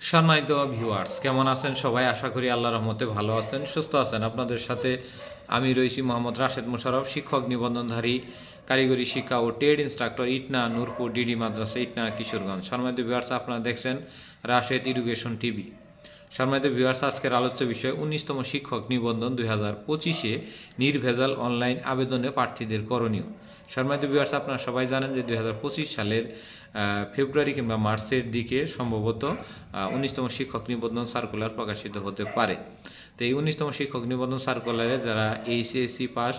সম্মানিত ভিউয়ার্স, কেমন আছেন সবাই? আশা করি আল্লাহর রহমতে ভালো আছেন, সুস্থ আছেন। আপনাদের সাথে আমি রয়েছি মোহাম্মদ রাশেদ মোশাররফ, শিক্ষক নিবন্ধনধারী, কারিগরি শিক্ষা ও trade instructor, Itna Nurpur DD Madrasa, Itna, Kishoreganj. সম্মানিত ভিউয়ার্স, আপনারা দেখছেন রাশেদ এডুকেশন টিভি। সম্মানিত ভিউয়ার্স, আজকের আলোচ্য বিষয় 19তম শিক্ষক নিবন্ধন 2025-এ নির্ভেজাল অনলাইন আবেদনে প্রার্থীদের করণীয়। সম্মানিত ভিউয়ার্স, আপনারা সবাই জানেন যে 2025 সালের ফেব্রুয়ারি কিংবা মার্চের দিকে সম্ভবত 19তম শিক্ষক নিবন্ধন সার্কুলার প্রকাশিত হতে পারে। তো এই 19তম শিক্ষক নিবন্ধন সার্কুলারে যারা এইচএসসি পাস,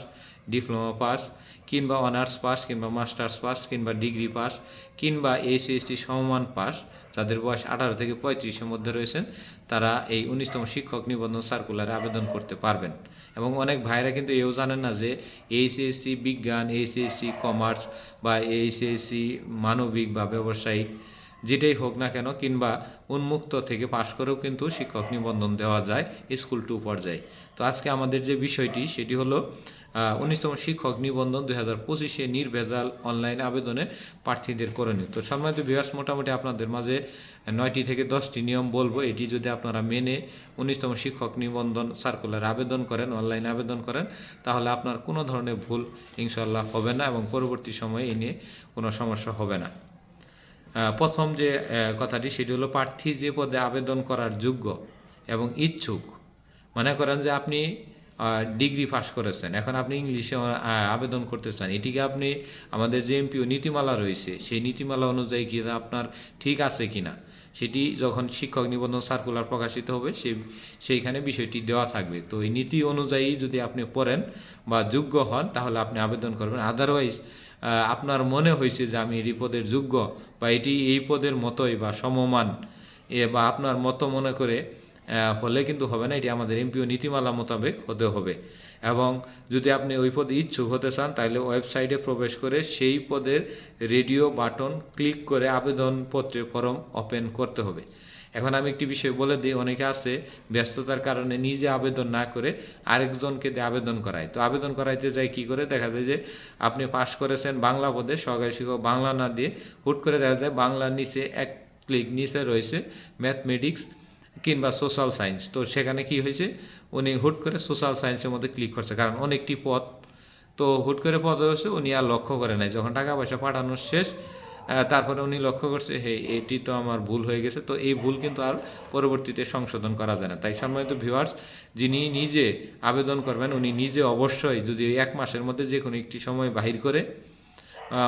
ডিপ্লোমা পাস কিংবা অনার্স পাস কিংবা মাস্টার্স পাস কিংবা ডিগ্রি পাস কিংবা এইচএসসি সমমান পাস, যাদের বয়স 18 থেকে 35-এর মধ্যে রয়েছেন, তারা এই 19তম শিক্ষক নিবন্ধন সার্কুলারে আবেদন করতে পারবেন। এবং অনেক ভাইরা কিন্তু এও জানেন না যে এইচএসসি বিজ্ঞান, এইচএসসি কমার্স বা এইচএসসি মানবিক বা ব্যবসায়িক যেটাই হোক না কেন, কিংবা উন্মুক্ত থেকে পাশ করেও কিন্তু শিক্ষক নিবন্ধন দেওয়া যায় স্কুল 2 পর্যায়ে। তো আজকে আমাদের যে বিষয়টি সেটি হলো 19তম শিক্ষক নিবন্ধন 2025-এ নির্ভেজাল অনলাইন আবেদনে প্রার্থীদের করণীয়। তো সম্মানিত ভিউয়ার্স, মোটামুটি আপনাদের মাঝে 9টি থেকে 10টি নিয়ম বলবো। এটি যদি আপনারা মেনে 19তম শিক্ষক নিবন্ধন সার্কুলার আবেদন করেন, অনলাইন আবেদন করেন, তাহলে আপনার কোনো ধরনের ভুল ইনশাল্লাহ হবে না এবং পরবর্তী সময়ে এ নিয়ে কোনো সমস্যা হবে না। প্রথম যে কথাটি সেটি হলো, প্রার্থী যে পদে আবেদন করার যোগ্য এবং ইচ্ছুক, মনে করেন যে আপনি ডিগ্রি পাস করেছেন, এখন আপনি ইংলিশে আবেদন করতে চান, এটিকে আপনি আমাদের যে এমপিও নীতিমালা রয়েছে সেই নীতিমালা অনুযায়ী কি আপনার ঠিক আছে কিনা সেটি যখন শিক্ষক নিবন্ধন সার্কুলার প্রকাশিত হবে সেইখানে বিষয়টি দেওয়া থাকবে। তো এই নীতি অনুযায়ী যদি আপনি পড়েন বা যোগ্য হন তাহলে আপনি আবেদন করবেন। আদারওয়াইজ আপনার মনে হয়েছে যে আমি এই পদের যোগ্য বা এটি এই পদের মতোই বা সমমান বা আপনার মতো মনে করে হলে কিন্তু হবে না, এটি আমাদের এমপিও নীতিমালা মোতাবেক হতে হবে। এবং যদি আপনি ওই পদে ইচ্ছুক হতে চান তাহলে ওয়েবসাইটে প্রবেশ করে সেই পদের রেডিও বাটন ক্লিক করে আবেদনপত্রের ফর্ম ওপেন করতে হবে। এখন আমি একটি বিষয় বলে দিই, অনেকে আছে ব্যস্ততার কারণে নিজে আবেদন না করে আরেকজনকে দিয়ে আবেদন করায়। তো আবেদন করাইতে যায় কী করে, দেখা যায় যে আপনি পাশ করেছেন বাংলা পদে, সহকারী শিক্ষক বাংলা না দিয়ে হুট করে দেখা যায় বাংলার নিচে এক ক্লিক নিচে রয়েছে ম্যাথমেটিক্স কিংবা সোশ্যাল সায়েন্স। তো সেখানে কি হয়েছে, উনি হুট করে সোশ্যাল সায়েন্সের মধ্যে ক্লিক করছে, কারণ অনেকটি পদ তো হুট করে পদ হয়েছে, উনি আর লক্ষ্য করে নাই। যখন টাকা পয়সা পাঠানো শেষ, তারপরে উনি লক্ষ্য করছে এটি তো আমার ভুল হয়ে গেছে। তো এই ভুল কিন্তু আর পরবর্তীতে সংশোধন করা যায় না। তাই সম্মানিত ভিউয়ার্স, যিনি নিজে আবেদন করবেন উনি নিজে অবশ্যই যদি 1 মাসের মধ্যে যে কোনো একটি সময় বাহির করে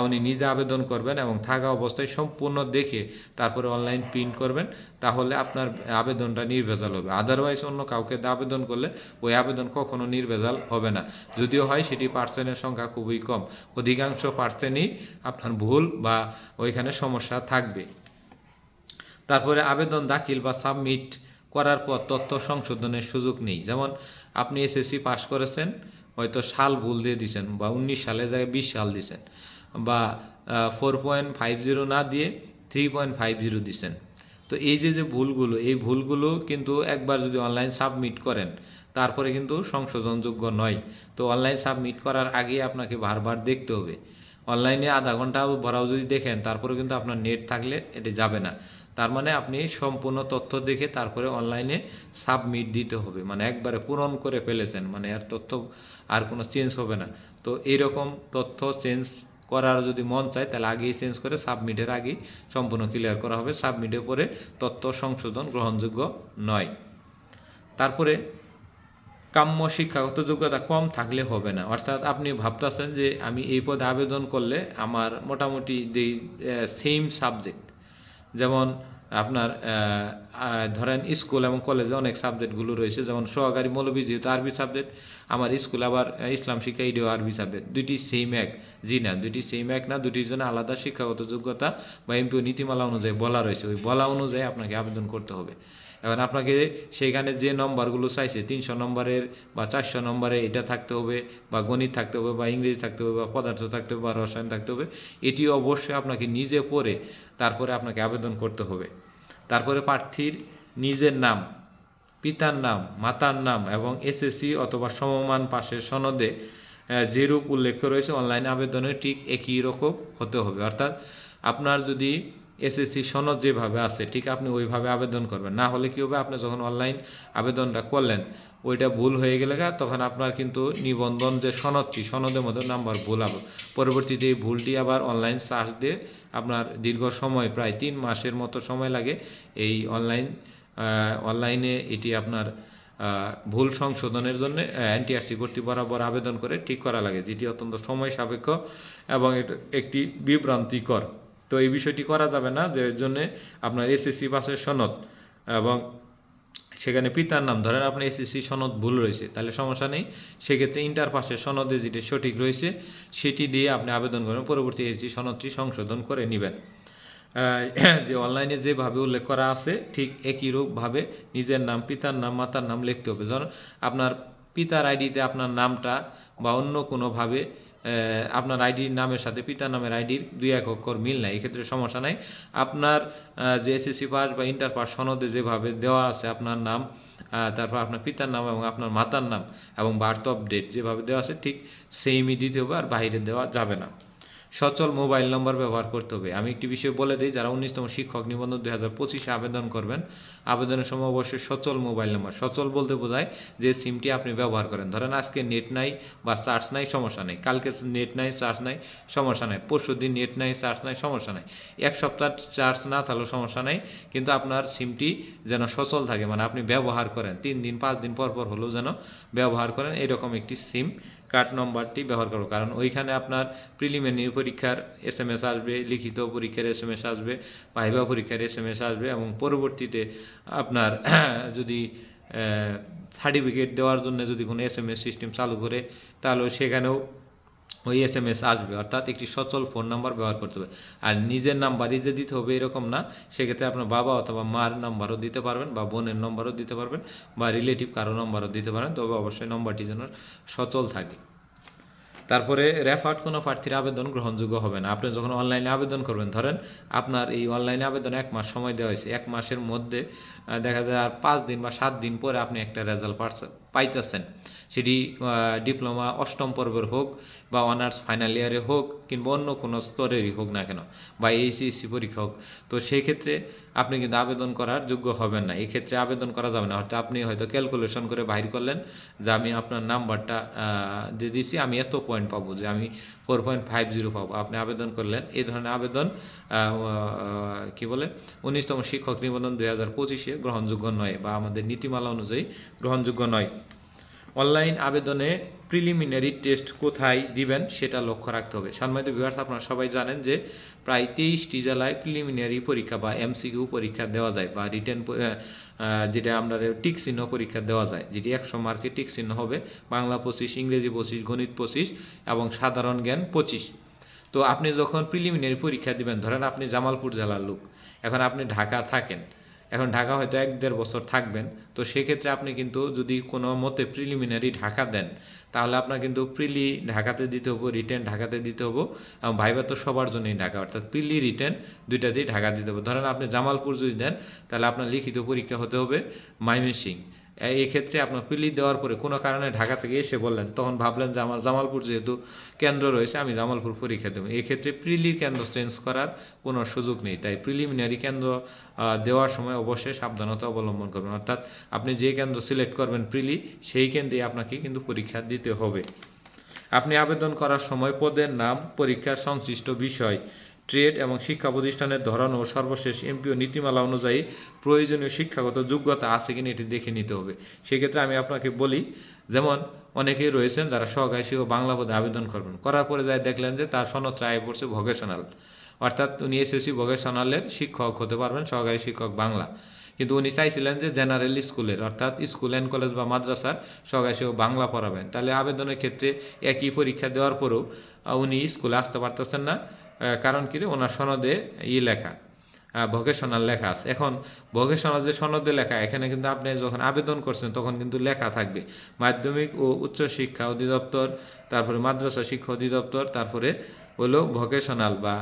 উনি নিজে আবেদন করবেন এবং থাকা অবস্থায় সম্পূর্ণ দেখে তারপরে অনলাইন প্রিন্ট করবেন, তাহলে আপনার আবেদনটা নির্ভেজাল হবে। আদারওয়াইজ অন্য কাউকে আবেদন করলে ওই আবেদন কখনো নির্ভেজাল হবে না। যদিও হয় সেটি পার্সেন্টের সংখ্যা খুবই কম, অধিকাংশ পার্সেন্টই আপনার ভুল বা ওইখানে সমস্যা থাকবে। তারপরে আবেদন দাখিল বা সাবমিট করার পর তথ্য সংশোধনের সুযোগ নেই। যেমন আপনি এসএসসি পাস করেছেন, হয়তো সাল ভুল দিয়ে দিয়েছেন বা 19 সালের জায়গায় 20 সাল দিয়েছেন, বা 4.50 না দিয়ে 3.50 দিয়েছেন। তো এই যে ভুলগুলো, এই ভুলগুলো কিন্তু একবার যদি অনলাইন সাবমিট করেন তারপরে কিন্তু সংশোধনযোগ্য নয়। তো অনলাইন সাবমিট করার আগে আপনাকে বারবার দেখতে হবে। অনলাইনে আধা ঘন্টা ভরাও যদি দেখেন তারপরে কিন্তু আপনার নেট থাকলে এটা যাবে না। তার মানে আপনি সম্পূর্ণ তথ্য দেখে তারপরে অনলাইনে সাবমিট দিতে হবে, মানে একবারে পূরণ করে ফেলেছেন, মানে আর তথ্য আর কোনো চেঞ্জ হবে না। তো এইরকম তথ্য চেঞ্জ করার যদি মন চায় তাহলে আগেই চেঞ্জ করে সাবমিটের আগেই সম্পূর্ণ ক্লিয়ার করা হবে। সাবমিটের পরে তথ্য সংশোধন গ্রহণযোগ্য নয়। তারপরে কাম্য শিক্ষাগত যোগ্যতা কম থাকলে হবে না। অর্থাৎ আপনি ভাবতেছেন যে আমি এই পদে আবেদন করলে আমার মোটামুটি যেই সেম সাবজেক্ট, যেমন আপনার ধরেন স্কুল এবং কলেজে অনেক সাবজেক্টগুলো রয়েছে, যেমন সহকারী মৌলবী যেহেতু আরবি সাবজেক্ট, আমার স্কুল আবার ইসলাম শিক্ষা এটিও আরবি সাবজেক্ট, দুইটি সেম এক। জি না, দুইটি সেম এক না, দুটির জন্য আলাদা শিক্ষাগত যোগ্যতা বা এমপিও নীতিমালা অনুযায়ী বলা রয়েছে, ওই বলা অনুযায়ী আপনাকে আবেদন করতে হবে। এখন আপনাকে সেইখানে যে নম্বরগুলো চাইছে 300 নম্বরের বা 400 নম্বরে এটা থাকতে হবে, বা গণিত থাকতে হবে, বা ইংরেজি থাকতে হবে, বা পদার্থ থাকতে হবে, বা রসায়ন থাকতে হবে, এটি অবশ্যই আপনাকে নিজে পড়ে তারপরে আপনাকে আবেদন করতে হবে। তারপরে প্রার্থীর নিজের নাম, পিতার নাম, মাতার নাম এবং এসএসসি অথবা সমমান পাশের সনদে যেরূপ উল্লেখ রয়েছে অনলাইন আবেদনে ঠিক একই রকম হতে হবে। অর্থাৎ আপনার যদি এসএসসি সনদ যেভাবে আছে ঠিক আপনি ওইভাবে আবেদন করবেন। না হলে কী হবে, আপনি যখন অনলাইন আবেদনটা করলেন ওইটা ভুল হয়ে গেলে তখন আপনার কিন্তু নিবন্ধন যে সনদটি, সনদের মধ্যে নাম্বার ভুল হবে। পরবর্তীতে এই ভুলটি আবার অনলাইন সার্চ দিয়ে আপনার দীর্ঘ সময়, প্রায় 3 মাসের মতো সময় লাগে এই অনলাইনে এটি আপনার ভুল সংশোধনের জন্য এনটিআরসি কর্তৃপক্ষ বরাবর আবেদন করে ঠিক করা লাগে, যেটি অত্যন্ত সময় সাপেক্ষ এবং এটা একটি বিভ্রান্তিকর। তো এই বিষয়টি করা যাবে না, যে জন্যে আপনার এসএসসি পাসের সনদ এবং সেখানে পিতার নাম, ধরেন আপনার এসএসসি সনদ ভুল রয়েছে তাহলে সমস্যা নেই, সেক্ষেত্রে ইন্টার পাসের সনদে যেটি সঠিক রয়েছে সেটি দিয়ে আপনি আবেদন করবেন, পরবর্তী এসএসসি সনদটি সংশোধন করে নেবেন। যে অনলাইনে যেভাবে উল্লেখ করা আছে ঠিক একই রূপভাবে নিজের নাম, পিতার নাম, মাতার নাম লিখতে হবে। ধরুন আপনার পিতার আইডিতে আপনার নামটা বা অন্য কোনোভাবে আপনার আইডির নামের সাথে পিতার নামের আইডির 2-1 অক্ষর মিল নাই, এক্ষেত্রে সমস্যা নাই। আপনার যে এসএসসি পাস বা ইন্টার পাস সনদে যেভাবে দেওয়া আছে আপনার নাম, তারপর আপনার পিতার নাম এবং আপনার মাতার নাম এবং বার্থ অফ ডেট যেভাবে দেওয়া আছে ঠিক সেমই দিতে হবে, আর বাইরে দেওয়া যাবে না। সচল মোবাইল নম্বর ব্যবহার করতে হবে। আমি একটি বিষয় বলে দিই, যারা 19তম শিক্ষক নিবন্ধন 2025-এ আবেদন করবেন, আবেদনের সময় অবশ্যই সচল মোবাইল নম্বর, সচল বলতে বোঝায় যে সিমটি আপনি ব্যবহার করেন। ধরেন আজকে নেট নাই বা চার্জ নাই, সমস্যা নেই, কালকে নেট নাই চার্জ নাই, সমস্যা নাই, পরশু দিন নেট নাই চার্জ নাই, সমস্যা নাই, 1 সপ্তাহ চার্জ না থাকলেও সমস্যা নেই, কিন্তু আপনার সিমটি যেন সচল থাকে, মানে আপনি ব্যবহার করেন 3 দিন 5 দিন পর পর হলেও যেন ব্যবহার করেন, এরকম একটি সিম কার্ড নম্বরটি ব্যবহার করব। কারণ ওইখানে আপনার প্রিলিমিনারি পরীক্ষার এসএমএস আসবে, লিখিত পরীক্ষার এসএমএস আসবে, ভাইভা পরীক্ষার এসএমএস আসবে, এবং পরবর্তীতে আপনার যদি সার্টিফিকেট দেওয়ার জন্য যদি কোনো এসএমএস সিস্টেম চালু করে তাহলে সেখানেও ওই এসএমএস আসবে। অর্থাৎ একটি সচল ফোন নাম্বার ব্যবহার করতে হবে। আর নিজের নাম্বারই যে দিতে হবে এরকম না, সেক্ষেত্রে আপনার বাবা অথবা মার নাম্বারও দিতে পারবেন, বা বোনের নম্বরও দিতে পারবেন, বা রিলেটিভ কারো নম্বরও দিতে পারেন, তবে অবশ্যই নম্বরটি যেন সচল থাকে। তারপরে রেফার্ড কোনো প্রার্থীর আবেদন গ্রহণযোগ্য হবে না। আপনি যখন অনলাইনে আবেদন করবেন, ধরেন আপনার এই অনলাইনে আবেদন 1 মাস সময় দেওয়া হয়েছে, 1 মাসের মধ্যে দেখা যায় আর 5 দিন বা 7 দিন পরে আপনি একটা রেজাল্ট পাইতেছেন, সেটি ডিপ্লোমা 8ম পর্বের হোক বা অনার্স ফাইনাল ইয়ারে হোক কিংবা অন্য কোনো স্তরেরই হোক না কেন, বা এইচএসসি পরীক্ষা হোক, তো সেই ক্ষেত্রে আপনি কিন্তু আবেদন করার যোগ্য হবেন না। এই ক্ষেত্রে আবেদন করা যাবে না। অর্থাৎ আপনি হয়তো ক্যালকুলেশন করে বাহির করলেন যে আমি আপনার নাম্বারটা দিয়ে দিছি, আমি এত পয়েন্ট পাবো, যে আমি 4.50 পাবো, আপনি আবেদন করলেন, এই ধরনের আবেদন কি বলে 19তম শিক্ষক নিবন্ধন 2025-এ গ্রহণযোগ্য নয়, বা আমাদের নীতিমালা অনুযায়ী গ্রহণযোগ্য নয়। অনলাইন আবেদনে প্রিলিমিনারি টেস্ট কোথায় দিবেন সেটা লক্ষ্য রাখতে হবে। সম্মানিত ভিউয়ার্স, আপনারা সবাই জানেন যে প্রায় 23টি জেলায় প্রিলিমিনারি পরীক্ষা বা এমসিকিউ পরীক্ষা দেওয়া যায়, বা রিটেন যেটা আমরা টিক চিহ্ন পরীক্ষা দেওয়া যায়, যেটি 100 মার্কে টিক চিহ্ন হবে, বাংলা 25, ইংরেজি 25, গণিত 25 এবং সাধারণ জ্ঞান 25। তো আপনি যখন প্রিলিমিনারি পরীক্ষা দিবেন, ধরেন আপনি জামালপুর জেলার লোক, এখন আপনি ঢাকা থাকেন, এখন ঢাকা হয়তো 1-1.5 বছর থাকবেন, তো সেক্ষেত্রে আপনি কিন্তু যদি কোনো মতে প্রিলিমিনারি ঢাকা দেন, তাহলে আপনার কিন্তু প্রিলি ঢাকাতে দিতে হবে, রিটেন ঢাকাতে দিতে হবে, এবং ভাইবা তো সবার জন্যই ঢাকা, অর্থাৎ প্রিলি রিটেন দুইটাতেই ঢাকা দিতে হবে। ধরেন আপনি জামালপুর যদি দেন, তাহলে আপনার লিখিত পরীক্ষা হতে হবে ময়মনসিংহ। এই ক্ষেত্রে আপনার প্রিলি দেওয়ার পরে কোনো কারণে ঢাকা থেকে এসে বললেন, তখন ভাবলেন যে আমার জামালপুর যেহেতু কেন্দ্র রয়েছে আমি জামালপুর পরীক্ষা দেবো, এই ক্ষেত্রে প্রিলি কেন্দ্র চেঞ্জ করার কোনো সুযোগ নেই। তাই প্রিলিমিনারি কেন্দ্র দেওয়ার সময় অবশ্যই সাবধানতা অবলম্বন করবেন, অর্থাৎ আপনি যে কেন্দ্র সিলেক্ট করবেন প্রিলি, সেই কেন্দ্রেই আপনাকে কিন্তু পরীক্ষা দিতে হবে। আপনি আবেদন করার সময় পদের নাম, পরীক্ষার সংশ্লিষ্ট বিষয়, ট্রেড এবং শিক্ষা প্রতিষ্ঠানের ধরন ও সর্বশেষ এমপিও নীতিমালা অনুযায়ী প্রয়োজনীয় শিক্ষাগত যোগ্যতা আছে কিনা এটি দেখে নিতে হবে। সেক্ষেত্রে আমি আপনাকে বলি, যেমন অনেকেই রয়েছেন যারা সহকারী শিক্ষক বাংলা পদে আবেদন করবেন, করার পরে যাই দেখলেন যে তার সনদটা আয় পড়ছে ভোকেশনাল, অর্থাৎ উনি এসএসসি ভোকেশনালের শিক্ষক হতে পারবেন, সহকারী শিক্ষক বাংলা, কিন্তু উনি চাইছিলেন যে জেনারেল স্কুলের, অর্থাৎ স্কুল অ্যান্ড কলেজ বা মাদ্রাসার সহকারী শিক্ষক বাংলা পড়াবেন। তাহলে আবেদনের ক্ষেত্রে একই পরীক্ষা দেওয়ার পরেও উনি স্কুলে আসতে পারতেছেন না, কারণ কি, ওনার সনদে লেখা ভোকেশনাল লেখা আছে। এখন ভোকেশনাল যে সনদে লেখা, এখানে কিন্তু আপনি যখন আবেদন করছেন তখন কিন্তু লেখা থাকবে মাধ্যমিক ও উচ্চ শিক্ষা অধিদপ্তর, তারপরে মাদ্রাসা শিক্ষা অধিদপ্তর, তারপরে হলো ভোকেশনাল বা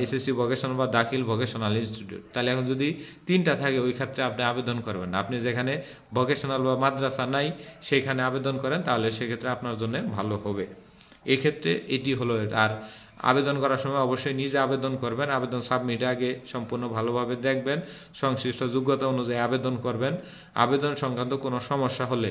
এসএসসি ভোকেশনাল বা দাখিল ভোকেশনাল ইনস্টিটিউট। তাহলে এখন যদি 3টা থাকে ওই ক্ষেত্রে আপনি আবেদন করবেন না, আপনি যেখানে ভোকেশনাল বা মাদ্রাসা নাই সেইখানে আবেদন করেন, তাহলে সেক্ষেত্রে আপনার জন্য ভালো হবে। এক্ষেত্রে এটি হলো। আর আবেদন করার সময় অবশ্যই নিজে আবেদন করবেন। আবেদন সাবমিটে আগে সম্পূর্ণ ভালোভাবে দেখবেন, সংশ্লিষ্ট যোগ্যতা অনুযায়ী আবেদন করবেন। আবেদন সংক্রান্ত কোনো সমস্যা হলে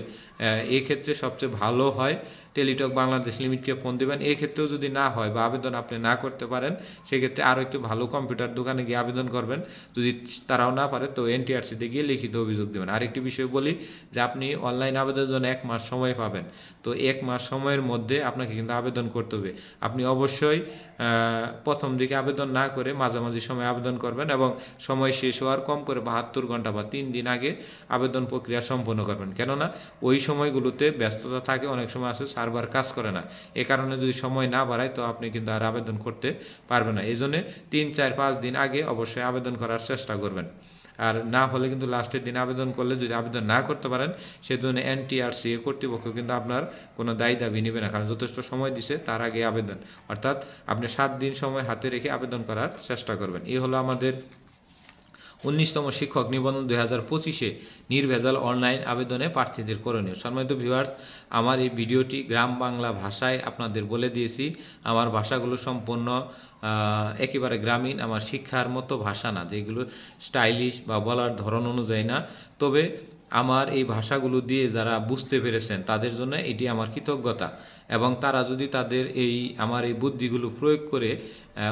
এই ক্ষেত্রে সবচেয়ে ভালো হয় টেলিটক বাংলাদেশ লিমিটকে ফোন দেবেন। এই ক্ষেত্রেও যদি না হয় বা আবেদন আপনি না করতে পারেন, সেক্ষেত্রে আরও একটু ভালো কম্পিউটার দোকানে গিয়ে আবেদন করবেন। যদি তারাও না পারে তো এনটিআরসিতে গিয়ে লিখিত অভিযোগ দেবেন। আরেকটি বিষয় বলি যে আপনি অনলাইন আবেদনের জন্য 1 মাস সময় পাবেন। তো 1 মাস সময়ের মধ্যে আপনাকে কিন্তু আবেদন করতে হবে। আপনি অবশ্যই প্রথম দিকে আবেদন না করে মাঝামাঝি সময় আবেদন করবেন এবং সময় শেষ হওয়ার কম করে 72 ঘন্টা বা 3 দিন আগে আবেদন প্রক্রিয়া সম্পন্ন করবেন। কেননা ওই সময়গুলোতে ব্যস্ততা থাকে, অনেক সময় আছে সার্ভার কাজ করে না। এ কারণে যদি সময় না বাড়ায় তো আপনি কিন্তু আর আবেদন করতে পারবেন না। এই জন্যে 3, 4, 5 দিন আগে অবশ্যই আবেদন করার চেষ্টা করবেন। আর না হলে কিন্তু লাস্টের দিন আবেদন করলে যদি আবেদন না করতে পারেন, সেজন্য এনটিআরসি কর্তৃপক্ষ কিন্তু আপনার কোনো দায়ী দাবি নেবে না, কারণ যথেষ্ট সময় দিছে তার আগে আবেদন, অর্থাৎ আপনি 7 দিন সময় হাতে রেখে আবেদন করার চেষ্টা করবেন। এই হলো আমাদের 19তম শিক্ষক নিবন্ধন 2025-এ নির্ভেজাল অনলাইন আবেদনে প্রার্থীদের করণীয়। সম্মানিত ভিউয়ার্স, আমার এই ভিডিওটি গ্রাম বাংলা ভাষায় আপনাদের বলে দিয়েছি। আমার ভাষাগুলো সম্পূর্ণ একেবারে গ্রামীণ, আমার শিক্ষার মতো ভাষা না, যেগুলো স্টাইলিশ বা বলার ধরন অনুযায়ী না। তবে আমার এই ভাষাগুলো দিয়ে যারা বুঝতে পেরেছেন তাদের জন্য এটি আমার কৃতজ্ঞতা, এবং তারা যদি তাদের আমার এই বুদ্ধিগুলো প্রয়োগ করে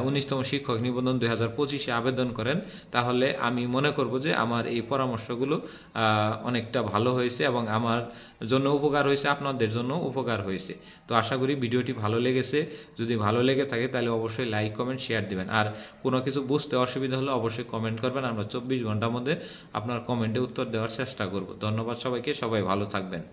19তম শিক্ষক নিবন্ধন 2025-এ আবেদন করেন, তাহলে আমি মনে করব যে আমার এই পরামর্শগুলো অনেকটা ভালো হয়েছে এবং আমার জন্য উপকার হয়েছে, আপনাদের জন্য উপকার হয়েছে। তো আশা করি ভিডিওটি ভালো লেগেছে। যদি ভালো লেগে থাকে তাহলে অবশ্যই লাইক, কমেন্ট, শেয়ার দিবেন। আর কোনো কিছু বুঝতে অসুবিধা হলে অবশ্যই কমেন্ট করবেন। আমরা 24 ঘন্টার মধ্যে আপনার কমেন্টে উত্তর দেওয়ার চেষ্টা করব। ধন্যবাদ সবাইকে, সবাই ভালো থাকবেন।